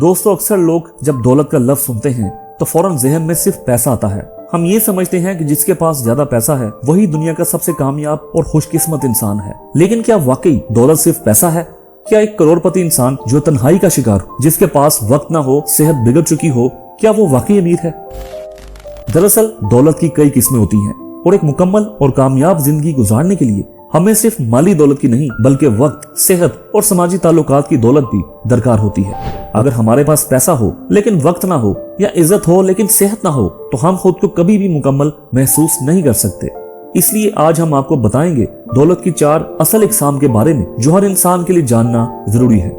दोस्तों अक्सर लोग जब दौलत का लफ्ज सुनते हैं तो फौरन जहन में सिर्फ पैसा आता है। हम ये समझते हैं कि जिसके पास ज्यादा पैसा है वही दुनिया का सबसे कामयाब और खुशकिस्मत इंसान है। लेकिन क्या वाकई दौलत सिर्फ पैसा है? क्या एक करोड़पति इंसान जो तन्हाई का शिकार हो, जिसके पास वक्त ना हो, सेहत बिगड़ चुकी हो, क्या वो वाकई अमीर है? दरअसल दौलत की कई किस्में होती हैं और एक मुकम्मल और कामयाब जिंदगी गुजारने के लिए हमें सिर्फ माली दौलत की नहीं बल्कि वक्त, सेहत और समाजी ताल्लुकात की दौलत भी दरकार होती है। अगर हमारे पास पैसा हो लेकिन वक्त ना हो या इज्जत हो लेकिन सेहत ना हो तो हम खुद को कभी भी मुकम्मल महसूस नहीं कर सकते। इसलिए आज हम आपको बताएंगे दौलत की 4 असल इकसाम के बारे में जो हर इंसान के लिए जानना जरूरी है।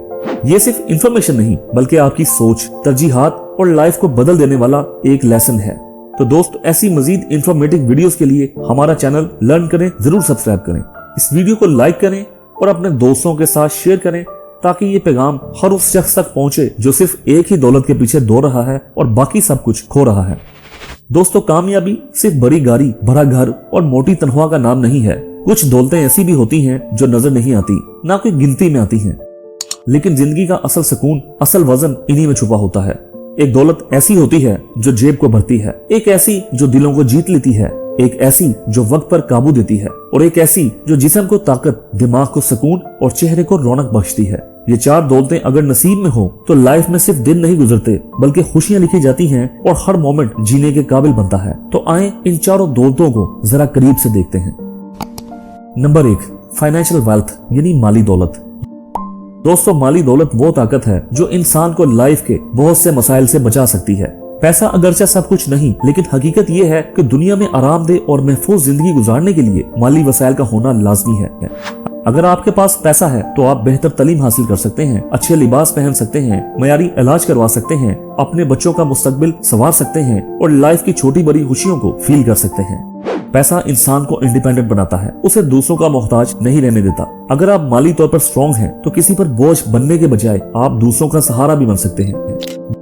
ये सिर्फ इंफॉर्मेशन नहीं बल्कि आपकी सोच, तरजीहात और लाइफ को बदल देने वाला एक लेसन है। तो दोस्त ऐसी मजीद इंफॉर्मेटिव वीडियोस के लिए हमारा चैनल लर्न करें जरूर सब्सक्राइब करें। इस वीडियो को लाइक करें और अपने दोस्तों के साथ शेयर करें ताकि ये पैगाम हर उस शख्स तक पहुंचे जो सिर्फ एक ही दौलत के पीछे दौड़ रहा है और बाकी सब कुछ खो रहा है। दोस्तों कामयाबी सिर्फ बड़ी गाड़ी, बड़ा घर और मोटी तनख्वाह का नाम नहीं है। कुछ दौलतें ऐसी भी होती हैं जो नजर नहीं आती, ना कोई गिनती में आती हैं, लेकिन जिंदगी का असल सुकून, असल वजन इन्हीं में छुपा होता है। एक दौलत ऐसी होती है जो जेब को भरती है, एक ऐसी जो दिलों को जीत लेती है, एक ऐसी जो वक्त पर काबू देती है और एक ऐसी जो जिस्म को ताकत, दिमाग को सुकून और चेहरे को रौनक बख्शती है। ये 4 दौलतें अगर नसीब में हो तो लाइफ में सिर्फ दिन नहीं गुजरते बल्कि खुशियां लिखी जाती हैं और हर मोमेंट जीने के काबिल बनता है। तो आए इन 4 दौलतों को जरा करीब से देखते हैं। नंबर 1, फाइनेंशियल वेल्थ यानी माली दौलत। दोस्तों माली दौलत वो ताकत है जो इंसान को लाइफ के बहुत से मसाइल से बचा सकती है। पैसा अगरचे सब कुछ नहीं, लेकिन हकीकत ये है कि दुनिया में आरामदेह और महफूज जिंदगी गुजारने के लिए माली वसाइल का होना लाजमी है। अगर आपके पास पैसा है तो आप बेहतर तालीम हासिल कर सकते हैं, अच्छे लिबास पहन सकते हैं, मयारी इलाज करवा सकते हैं, अपने बच्चों का मुस्तकबिल संवार सकते हैं और लाइफ की छोटी बड़ी खुशियों को फील कर सकते हैं। पैसा इंसान को इंडिपेंडेंट बनाता है, उसे दूसरों का मोहताज नहीं रहने देता। अगर आप माली तौर पर स्ट्रॉन्ग हैं तो किसी पर बोझ बनने के बजाय आप दूसरों का सहारा भी बन सकते हैं।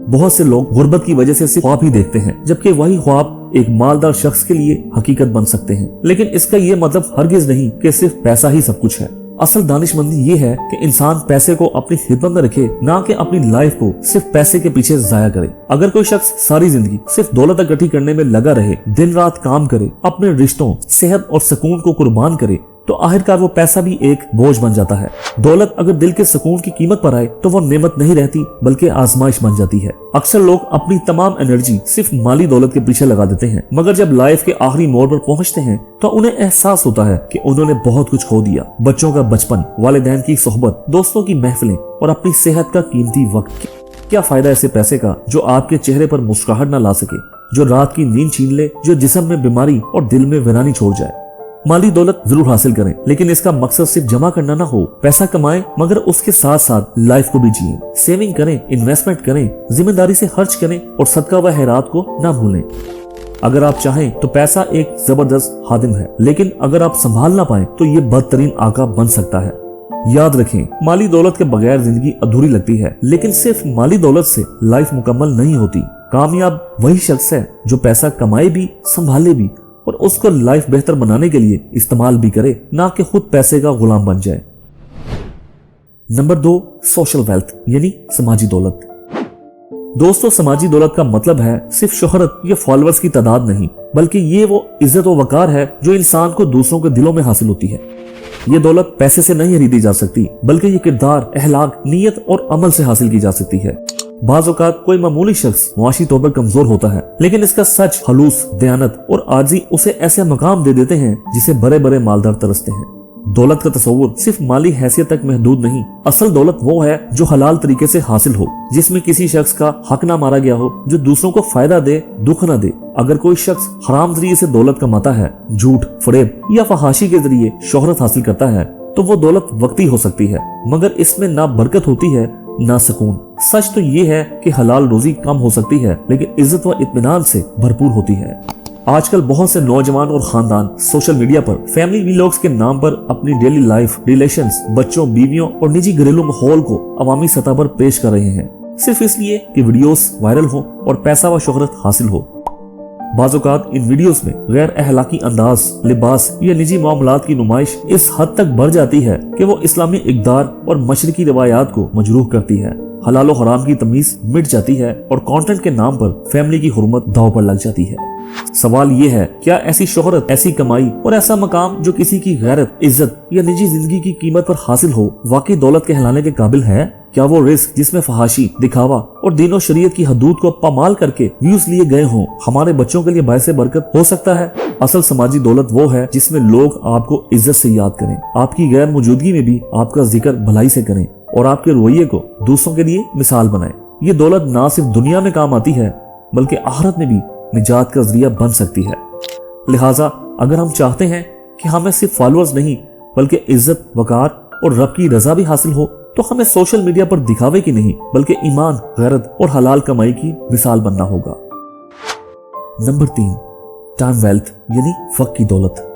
बहुत से लोग गुर्बत की वजह से सिर्फ ख्वाब ही देखते हैं, जबकि वही ख्वाब एक मालदार शख्स के लिए हकीकत बन सकते हैं। लेकिन इसका ये मतलब हरगिज नहीं कि सिर्फ पैसा ही सब कुछ है। असल दानिशमंदी ये है कि इंसान पैसे को अपनी खिदमत में रखे, ना कि अपनी लाइफ को सिर्फ पैसे के पीछे जाया करे। अगर कोई शख्स सारी जिंदगी सिर्फ दौलत इकट्ठी करने में लगा रहे, दिन रात काम करे, अपने रिश्तों, सेहत और सुकून को कुर्बान करे, तो आखिरकार वो पैसा भी एक बोझ बन जाता है। दौलत अगर दिल के सुकून की कीमत पर आए तो वो नेमत नहीं रहती बल्कि आजमाइश बन जाती है। अक्सर लोग अपनी तमाम एनर्जी सिर्फ माली दौलत के पीछे लगा देते हैं, मगर जब लाइफ के आखिरी मोड़ पर पहुंचते हैं तो उन्हें एहसास होता है कि उन्होंने बहुत कुछ खो दिया। बच्चों का बचपन, वालिदैन की सोहबत, दोस्तों की महफिलें और अपनी सेहत का कीमती वक्त। क्या फायदा ऐसे पैसे का जो आपके चेहरे पर मुस्कुराहट न ला सके, जो रात की नींद छीन ले, जो जिस्म में बीमारी और दिल में वीरानी छोड़ जाए। माली दौलत जरूर हासिल करें, लेकिन इसका मकसद सिर्फ जमा करना ना हो। पैसा कमाएं मगर उसके साथ साथ लाइफ को भी जिए। सेविंग करें, इन्वेस्टमेंट करें, जिम्मेदारी से खर्च करें और सदका व खैरात को ना भूलें। अगर आप चाहें तो पैसा एक जबरदस्त खादिम है, लेकिन अगर आप संभाल ना पाए तो ये बदतरीन आका बन सकता है। याद रखें, माली दौलत के बगैर जिंदगी अधूरी लगती है, लेकिन सिर्फ माली दौलत से लाइफ मुकम्मल नहीं होती। कामयाब वही शख्स है जो पैसा कमाए भी, संभाले भी और उसको लाइफ बेहतर बनाने के लिए इस्तेमाल भी करे, ना कि खुद पैसे का गुलाम बन जाए। नंबर 2, सोशल वेल्थ यानी समाजी दौलत। दोस्तों समाजी दौलत का मतलब है सिर्फ शोहरत या फॉलोअर्स की तादाद नहीं, बल्कि ये वो इज्जत और वकार है जो इंसान को दूसरों के दिलों में हासिल होती है। ये दौलत पैसे से नहीं खरीदी जा सकती, बल्कि ये किरदार, अहलाक, नीयत और अमल से हासिल की जा सकती है। बाज़ औक़ात कोई मामूली शख्स मुआशी तौर पर कमजोर होता है, लेकिन इसका सच, खलूस, दयानत और आजी उसे ऐसे मकाम दे देते हैं जिसे बड़े बड़े मालदार तरसते हैं। दौलत का तस्वुर सिर्फ माली हैसियत तक महदूद नहीं। असल दौलत वो है जो हलाल तरीके से हासिल हो, जिसमें किसी शख्स का हक ना मारा गया हो, जो दूसरों को फायदा दे, दुख न दे। अगर कोई शख्स हराम जरिए से दौलत कमाता है, झूठ, फरेब या फहाशी के जरिए शोहरत हासिल करता है, तो वो दौलत वक्ती हो सकती है, मगर इसमें ना बरकत होती है ना सुकून। सच तो ये है कि हलाल रोजी कम हो सकती है, लेकिन इज्जत व इत्मीनान से भरपूर होती है। आजकल बहुत से नौजवान और खानदान सोशल मीडिया पर फैमिली व्लॉग्स के नाम पर अपनी डेली लाइफ, रिलेशंस, बच्चों, बीवियों और निजी घरेलू माहौल को अवामी सतह पर पेश कर रहे हैं, सिर्फ इसलिए कि वीडियोस वायरल हो और पैसा व शोहरत हासिल हो। बाज़ औक़ात इन वीडियोस में गैर अहलाकी अंदाज, लिबास या निजी मामलात की नुमाइश इस हद तक बढ़ जाती है कि वो इस्लामी इक़दार और मशरकी रिवायात को मजरूह करती है। हलाल और हराम की तमीज मिट जाती है और कंटेंट के नाम पर फैमिली की हुर्मत दांव पर लग जाती है। सवाल ये है, क्या ऐसी शोहरत, ऐसी कमाई और ऐसा मकाम जो किसी की गैरत, इज्जत या निजी जिंदगी की कीमत पर हासिल हो, वाकई दौलत कहलाने के काबिल है? क्या वो रिस्क जिसमें फहाशी, दिखावा और दीन और शरीयत की हदूद को पामाल करके व्यूज लिए गए हों, हमारे बच्चों के लिए बायसे बरकत हो सकता है? असल समाजी दौलत वो है जिसमें लोग आपको इज्जत से याद करें, आपकी गैर मौजूदगी में भी आपका जिक्र भलाई से करें और आपके रवैये को दूसरों के लिए मिसाल बनाएं। ये दौलत ना सिर्फ दुनिया में काम आती है बल्कि आखिरत में भी निजात का जरिया बन सकती है। लिहाजा अगर हम चाहते हैं कि हमें सिर्फ फॉलोअर्स नहीं बल्कि इज्जत, वकार और रब की रजा भी हासिल हो, तो हमें सोशल मीडिया पर दिखावे की नहीं बल्कि ईमान, गैरत और हलाल कमाई की मिसाल बनना होगा। नंबर 3, टाइम वेल्थ यानी वक्त की दौलत।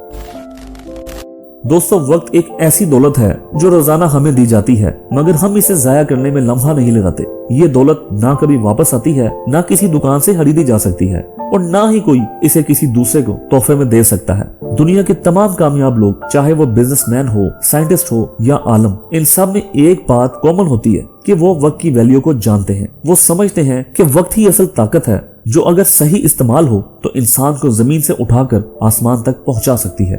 दोस्तों, वक्त एक ऐसी दौलत है जो रोजाना हमें दी जाती है, मगर हम इसे जाया करने में लम्हा नहीं लगाते। ये दौलत ना कभी वापस आती है, ना किसी दुकान से खरीदी जा सकती है और ना ही कोई इसे किसी दूसरे को तोहफे में दे सकता है। दुनिया के तमाम कामयाब लोग, चाहे वो बिजनेसमैन हो, साइंटिस्ट हो या आलम, इन सब में एक बात कॉमन होती है कि वो वक्त की वैल्यू को जानते हैं। वो समझते हैं कि वक्त ही असल ताकत है जो अगर सही इस्तेमाल हो तो इंसान को जमीन से उठाकर आसमान तक पहुंचा सकती है।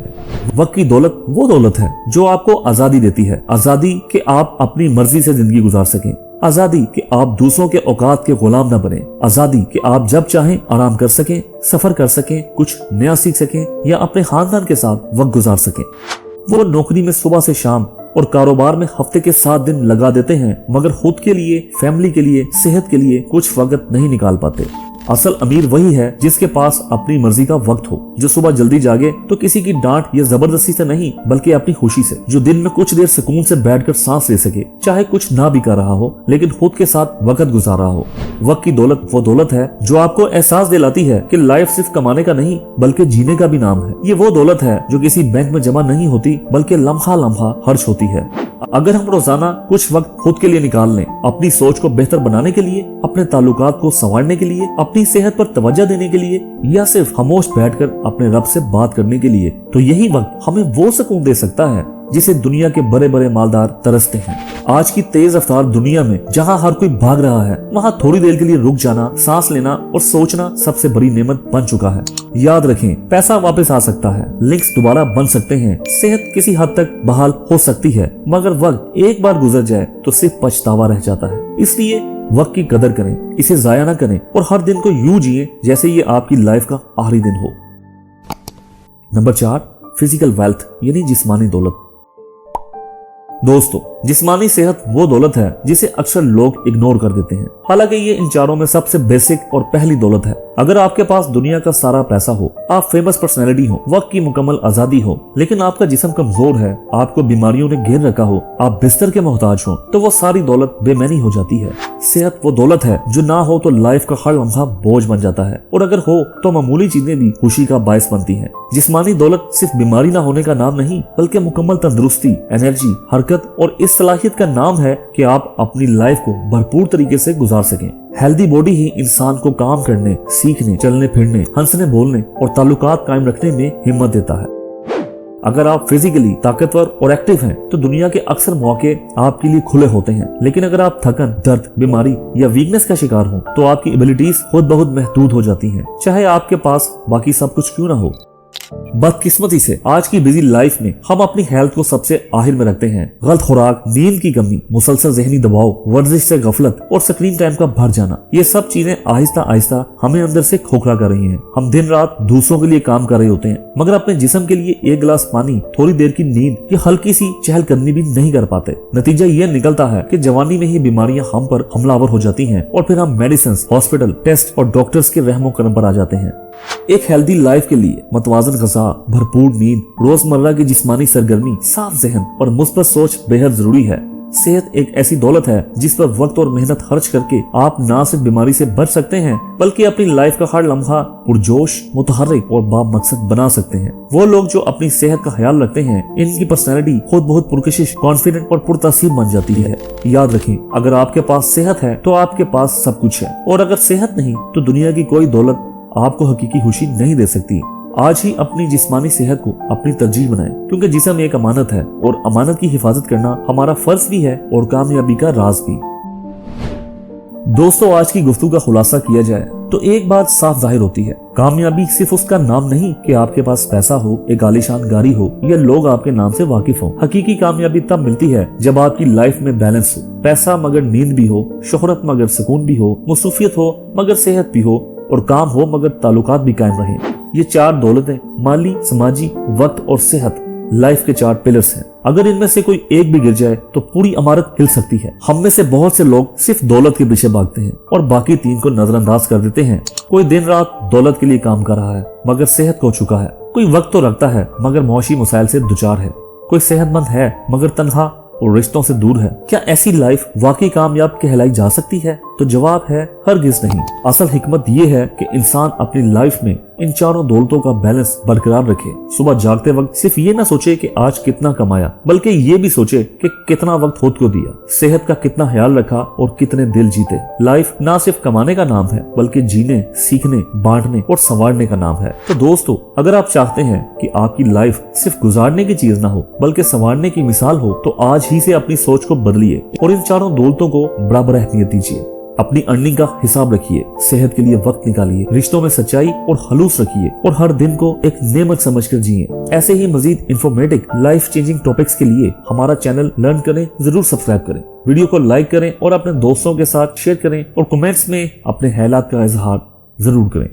वक्त की दौलत वो दौलत है जो आपको आजादी देती है। आजादी कि आप अपनी मर्जी से जिंदगी गुजार सकें, आजादी कि आप दूसरों के औकात के गुलाम न बने, आजादी कि आप जब चाहें आराम कर सकें, सफर कर सकें, कुछ नया सीख सकें या अपने खानदान के साथ वक्त गुजार सकें। वो नौकरी में सुबह से शाम और कारोबार में हफ्ते के 7 दिन लगा देते हैं, मगर खुद के लिए, फैमिली के लिए, सेहत के लिए कुछ वक्त नहीं निकाल पाते। असल अमीर वही है जिसके पास अपनी मर्जी का वक्त हो, जो सुबह जल्दी जागे तो किसी की डांट या जबरदस्ती से नहीं बल्कि अपनी खुशी से, जो दिन में कुछ देर सुकून से बैठकर सांस ले सके, चाहे कुछ ना भी कर रहा हो लेकिन खुद के साथ वक्त गुजार रहा हो। वक्त की दौलत वो दौलत है जो आपको एहसास दिलाती है कि लाइफ सिर्फ कमाने का नहीं बल्कि जीने का भी नाम है। ये वो दौलत है जो किसी बैंक में जमा नहीं होती बल्कि लम्हा लम्हा खर्च होती है। अगर हम रोजाना कुछ वक्त खुद के लिए निकाल लें, अपनी सोच को बेहतर बनाने के लिए, अपने ताल्लुकात को संवारने के लिए, अपनी सेहत पर तवज्जो देने के लिए या सिर्फ खामोश बैठकर अपने रब से बात करने के लिए, तो यही वक्त हमें वो सुकून दे सकता है जिसे दुनिया के बड़े बड़े मालदार तरसते हैं। आज की तेज रफ्तार दुनिया में जहां हर कोई भाग रहा है, वहां थोड़ी देर के लिए रुक जाना, सांस लेना और सोचना सबसे बड़ी नेमत बन चुका है। याद रखें, पैसा वापस आ सकता है, लिंक्स दोबारा बन सकते हैं, सेहत किसी हद तक बहाल हो सकती है, मगर वक्त एक बार गुजर जाए तो सिर्फ पछतावा रह जाता है। इसलिए वक्त की कदर करें, इसे जाया ना करें और हर दिन को यूं जिए जैसे ये आपकी लाइफ का आखिरी दिन हो। नंबर 4, फिजिकल वेल्थ यानी जिस्मानी दौलत। दोस्तों, जिस्मानी सेहत वो दौलत है जिसे अक्सर लोग इग्नोर कर देते हैं, हालांकि ये इन चारों में सबसे बेसिक और पहली दौलत है। अगर आपके पास दुनिया का सारा पैसा हो, आप फेमस पर्सनैलिटी हो, वक्त की मुकम्मल आजादी हो, लेकिन आपका जिस्म कमजोर है, आपको बीमारियों ने घेर रखा हो, आप बिस्तर के मोहताज हो, तो वो सारी दौलत बेमैनी हो जाती है। सेहत वो दौलत है जो ना हो तो लाइफ का हर लम्हा बोझ बन जाता है और अगर हो तो मामूली चीजें भी खुशी का बायस बनती हैं। जिस्मानी दौलत सिर्फ बीमारी ना होने का नाम नहीं बल्कि मुकम्मल तंदुरुस्ती, एनर्जी, हरकत और इस सलाहियत का नाम है कि आप अपनी लाइफ को भरपूर तरीके से गुजार सकें। हेल्दी बॉडी ही इंसान को काम करने, सीखने, चलने फिरने, हंसने बोलने और ताल्लुकात कायम रखने में हिम्मत देता है। अगर आप फिजिकली ताकतवर और एक्टिव हैं तो दुनिया के अक्सर मौके आपके लिए खुले होते हैं, लेकिन अगर आप थकन, दर्द, बीमारी या वीकनेस का शिकार हो तो आपकी एबिलिटीज खुद बहुत महदूद हो जाती हैं, चाहे आपके पास बाकी सब कुछ क्यों ना हो। बदकिस्मती से आज की बिजी लाइफ में हम अपनी हेल्थ को सबसे आखिर में रखते हैं। गलत खुराक, नींद की कमी, मुसलसल ज़हनी दबाव, वर्जिश से गफलत और स्क्रीन टाइम का भर जाना, ये सब चीजें आहिस्ता आहिस्ता हमें अंदर से खोखला कर रही हैं। हम दिन रात दूसरों के लिए काम कर रहे होते हैं, मगर अपने जिस्म के लिए एक गिलास पानी, थोड़ी देर की नींद या हल्की सी चहलकदमी भी नहीं कर पाते। नतीजा ये निकलता है कि जवानी में ही बीमारियां हम पर हमलावर हो जाती हैं और फिर हम मेडिसिन, हॉस्पिटल, टेस्ट और डॉक्टर्स के रहमो करम पर आ जाते हैं। एक हेल्दी लाइफ के लिए मतवाजन ग़िज़ा, भरपूर नींद, रोजमर्रा की जिस्मानी सरगर्मी, साफ ज़हन और मुस्बत सोच बेहद जरूरी है। सेहत एक ऐसी दौलत है जिस पर वक्त और मेहनत खर्च करके आप ना सिर्फ बीमारी से बच सकते हैं बल्कि अपनी लाइफ का हर लम्हा पुरजोश, मुतहर्रिक और बामकसद बना सकते हैं। वो लोग जो अपनी सेहत का ख्याल रखते हैं, इनकी पर्सनैलिटी खुद बहुत पुरकशिश, कॉन्फिडेंट और पुरतासीर बन जाती है। याद रखें, अगर आपके पास सेहत है तो आपके पास सब कुछ है, और अगर सेहत नहीं तो दुनिया की कोई दौलत आपको हकीकी खुशी नहीं दे सकती। आज ही अपनी जिस्मानी सेहत को अपनी तरजीह बनाएं, क्योंकि जिस्म एक अमानत है और अमानत की हिफाजत करना हमारा फर्ज भी है और कामयाबी का राज भी। दोस्तों, आज की गुफ्तगू का खुलासा किया जाए तो एक बात साफ जाहिर होती है, कामयाबी सिर्फ उसका नाम नहीं कि आपके पास पैसा हो, एक आलीशान गाड़ी हो या लोग आपके नाम से वाकिफ हो। हकीकी कामयाबी तब मिलती है जब आपकी लाइफ में बैलेंस हो, पैसा मगर नींद भी हो, शोहरत मगर सुकून भी हो, मसरूफियत हो मगर सेहत भी हो, और काम हो मगर ताल्लुकात भी कायम रहे। ये 4 दौलतें माली, समाजी, वक्त और सेहत लाइफ के 4 पिलर्स हैं। अगर इनमें से कोई एक भी गिर जाए तो पूरी इमारत हिल सकती है। हम में से बहुत से लोग सिर्फ दौलत के पीछे भागते हैं और बाकी 3 को नजरअंदाज कर देते हैं। कोई दिन रात दौलत के लिए काम कर रहा है मगर सेहत खो चुका है। कोई वक्त तो रखता है मगर मौशी मसाइल से दुचार है। कोई सेहतमंद है मगर तन्हा और रिश्तों से दूर है। क्या ऐसी लाइफ वाकई कामयाब कहलाई जा सकती है? तो जवाब है हरगिज नहीं। असल हिकमत ये है कि इंसान अपनी लाइफ में इन 4 दौलतों का बैलेंस बरकरार रखे। सुबह जागते वक्त सिर्फ ये ना सोचे कि आज कितना कमाया, बल्कि ये भी सोचे कि कितना वक्त खुद को दिया, सेहत का कितना ख्याल रखा और कितने दिल जीते। लाइफ ना सिर्फ कमाने का नाम है बल्कि जीने, सीखने, बांटने और संवारने का नाम है। तो दोस्तों, अगर आप चाहते हैं कि आपकी लाइफ सिर्फ गुजारने की चीज ना हो बल्कि संवारने की मिसाल हो, तो आज ही से अपनी सोच को बदलिए और इन 4 दौलतों को बराबर अहमियत दीजिए। अपनी अर्निंग का हिसाब रखिए, सेहत के लिए वक्त निकालिए, रिश्तों में सच्चाई और खलूस रखिए और हर दिन को एक नेमत समझकर जिए। ऐसे ही मजीद इंफॉर्मेटिव लाइफ चेंजिंग टॉपिक्स के लिए हमारा चैनल लर्न करें जरूर सब्सक्राइब करें, वीडियो को लाइक करें और अपने दोस्तों के साथ शेयर करें और कमेंट्स में अपने ख्यालात का इजहार जरूर करें।